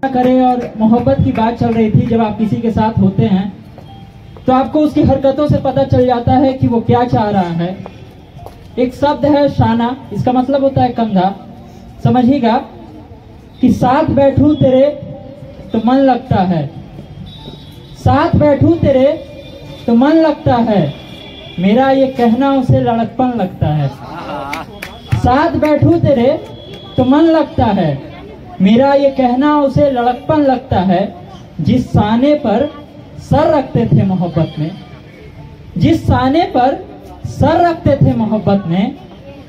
करें। और मोहब्बत की बात चल रही थी। जब आप किसी के साथ होते हैं तो आपको उसकी हरकतों से पता चल जाता है कि वो क्या चाह रहा है। एक शब्द है शाना, इसका मतलब होता है कंधा। समझिएगा कि साथ बैठूं तेरे तो मन लगता है, साथ बैठूं तेरे तो मन लगता है, मेरा ये कहना उसे लड़कपन लगता है। साथ बैठूं तेरे तो मन लगता है, मेरा ये कहना उसे लड़कपन लगता है। जिस साने पर सर रखते थे मोहब्बत में, जिस साने पर सर रखते थे मोहब्बत में,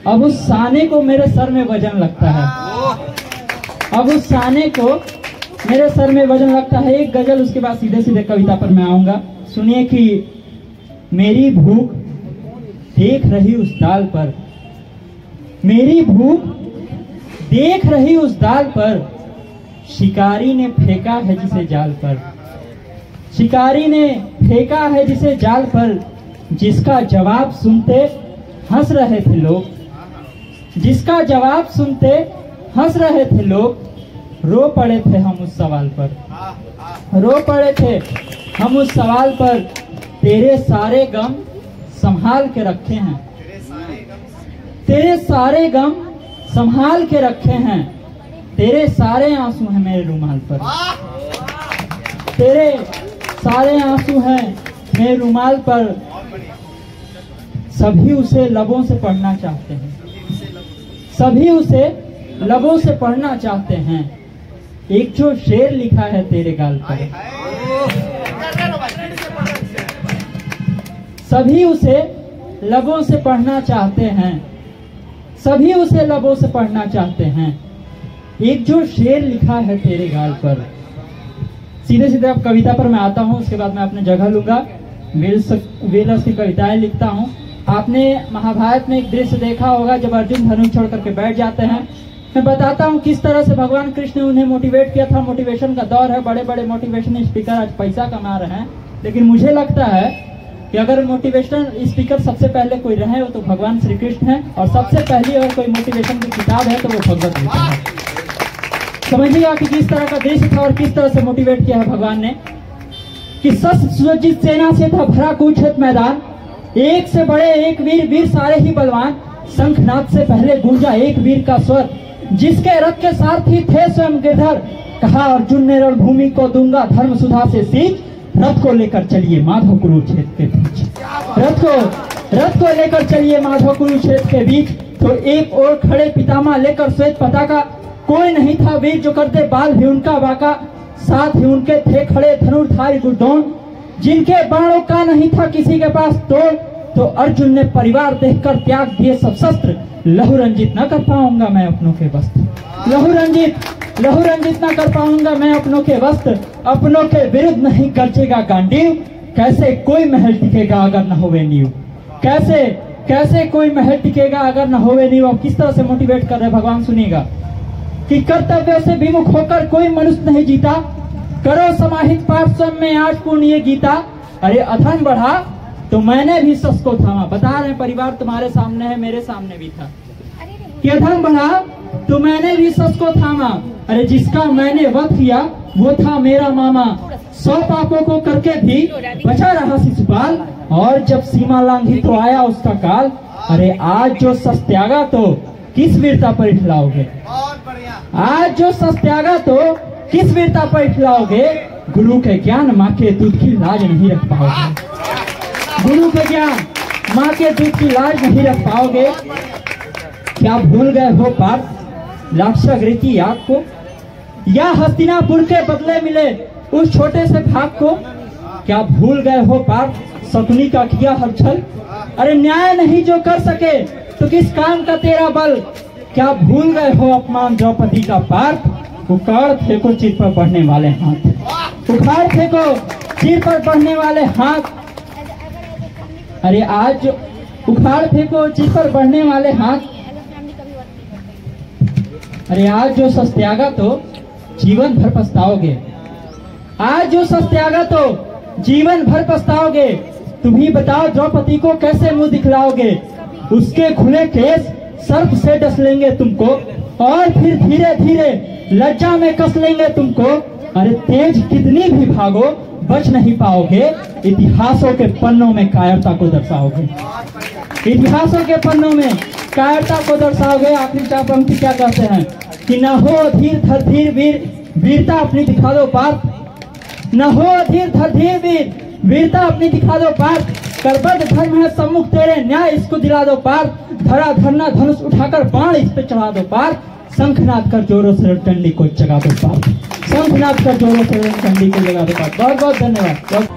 अब उस साने को मेरे सर में वजन लगता है। अब उस साने को मेरे सर में वजन लगता है। एक गजल, उसके बाद सीधे सीधे कविता पर मैं आऊंगा। सुनिए कि मेरी भूख देख रही उस दाल पर, मेरी भूख देख रही उस दाल पर, शिकारी ने फेंका है जिसे जाल पर, शिकारी ने फेंका है जिसे जाल पर। जिसका जवाब सुनते हंस रहे थे लोग, जिसका जवाब सुनते हंस रहे थे लोग, रो पड़े थे हम उस सवाल पर, रो पड़े थे हम उस सवाल पर। तेरे सारे गम संभाल के रखे हैं, तेरे सारे गम संभाल के रखे हैं, तेरे सारे आंसू हैं मेरे रुमाल पर, तेरे सारे आंसू हैं मेरे रुमाल पर। सभी उसे लबों से पढ़ना चाहते हैं, सभी उसे लबों से पढ़ना चाहते हैं। एक जो शेर लिखा है तेरे गाल पर, सभी उसे लबों से पढ़ना चाहते हैं, सभी उसे लबों से पढ़ना चाहते हैं। एक जो शेर लिखा है तेरे गाल पर। सीधे सीधे अब कविता पर मैं आता हूँ, उसके बाद मैं अपने जगह लूंगा। वेल्स की कविताएं लिखता हूँ। आपने महाभारत में एक दृश्य देखा होगा जब अर्जुन धनुष छोड़ करके बैठ जाते हैं। मैं बताता हूँ किस तरह से भगवान कृष्ण ने उन्हें मोटिवेट किया था। मोटिवेशन का दौर है, बड़े बड़े मोटिवेशन स्पीकर आज पैसा कमा रहे हैं, लेकिन मुझे लगता है कि अगर मोटिवेशनल स्पीकर सबसे पहले कोई रहे हो तो भगवान श्री कृष्ण है, और सबसे पहली अगर कोई मोटिवेशन की किताब है तो वो भगवत गीता है। समझिएगा कि किस तरह का दृश्य था और किस तरह से मोटिवेट किया है भगवान ने। कि सुसज्जित सेना से था भरा कुरुक्षेत्र मैदान, एक से बड़े एक वीर, वीर सारे ही बलवान। शंखनाद से पहले गूंजा एक वीर का स्वर, जिसके रथ के सारथी थे स्वयं गिरधर। कहा अर्जुन ने रणभूमि को दूंगा धर्म सुधा से सींच, रथ को लेकर चलिए माधव कुरुक्षेत्र के बीच, रथ को लेकर चलिए माधव कुरुक्षेत्र के बीच। तो एक और खड़े पितामह लेकर श्वेत पताका, कोई नहीं था वीर जो करते बाल भी उनका बाका। साथ ही उनके थे खड़े धनुर्धारी गुरदौन, जिनके बाणों का नहीं था किसी के पास तोड़। तो अर्जुन ने परिवार देखकर त्याग दिए सब शस्त्र, लहू रंजित न कर पाऊंगा मैं अपनों के वस्त्र, लहू रंजित न कर पाऊंगा मैं अपनों के वस्त्र। अपनों के विरुद्ध नहीं गरजेगा गांडीव, कैसे कोई महल टिकेगा अगर न होवे नींव, कैसे कोई महल टिकेगा अगर न होवे नींव। अब किस तरह से मोटिवेट कर रहे भगवान, सुनिएगा कि कर्तव्य से विमुख होकर कोई मनुष्य नहीं जीता, करो समाहित पाठ स्वयं में आज पूर्ण ये गीता। अरे अधर्म बढ़ा तो मैंने भी सस को थामा, बता रहे परिवार तुम्हारे सामने है, मेरे सामने भी था। कि अधर्म बढ़ा तो मैंने भी सस को थामा, अरे जिसका मैंने वध किया वो था मेरा मामा। 100 पापों को करके भी बचा रहा शिशुपाल, और जब सीमा लांघी तो आया उसका काल। अरे आज जो सस त्यागा तो किस वीरता पर इठलाओगे, आज जो सस त्यागा तो किस वीरता पर इठलाओगे। गुरु के ज्ञान माँ के दूध की लाज नहीं रख पाओगे, गुरु के ज्ञान माँ के दूध की लाज नहीं रख पाओगे। क्या भूल गए हो पार्थ लाक्षागृति याद को, या हस्तिनापुर के बदले मिले उस छोटे से भाग को। क्या भूल गए हो पार्थ शकुनी का किया हर छल, अरे न्याय नहीं जो कर सके तो किस काम का तेरा बल। क्या भूल गए हो अपमान द्रौपदी का पार्थ, उखाड़ फेंको चिर पर बढ़ने वाले हाथ, उखाड़ फेंको चिर पर बढ़ने वाले हाथ। अरे आज उखाड़ फेंको चिर पर बढ़ने वाले हाथ। अरे आज जो सस त्यागा तो जीवन भर पछताओगे, आज जो सस त्यागा तो जीवन भर पछताओगे। तुम ही बताओ द्रौपदी को कैसे मुंह दिखलाओगे, उसके खुले केस सर्प से डस लेंगे तुमको, और फिर धीरे धीरे लज्जा में कस लेंगे तुमको। अरे तेज कितनी भी भागो बच नहीं पाओगे, इतिहासों के पन्नों में कायरता को दर्शाओगे, इतिहासों के पन्नों में कायरता को दर्शाओगे। आखिरी चार पंक्ति क्या कहते हैं कि न हो धीर धर धीर वीर, वीरता अपनी दिखा दो पार। न हो धीर धर धीर वीर, वीरता अपनी दिखा दो पार। करबद्ध धर्म है सम्मुख तेरे, न्याय इसको दिला दो पार। धरा धरना धनुष उठाकर बाण इस पे चढ़ा दो पार। शंखनाद कर जोरों से रणचंडी को जगा दो पार, शंखनाद कर जोरों से रणचंडी को जगा दो पार। बहुत बहुत धन्यवाद।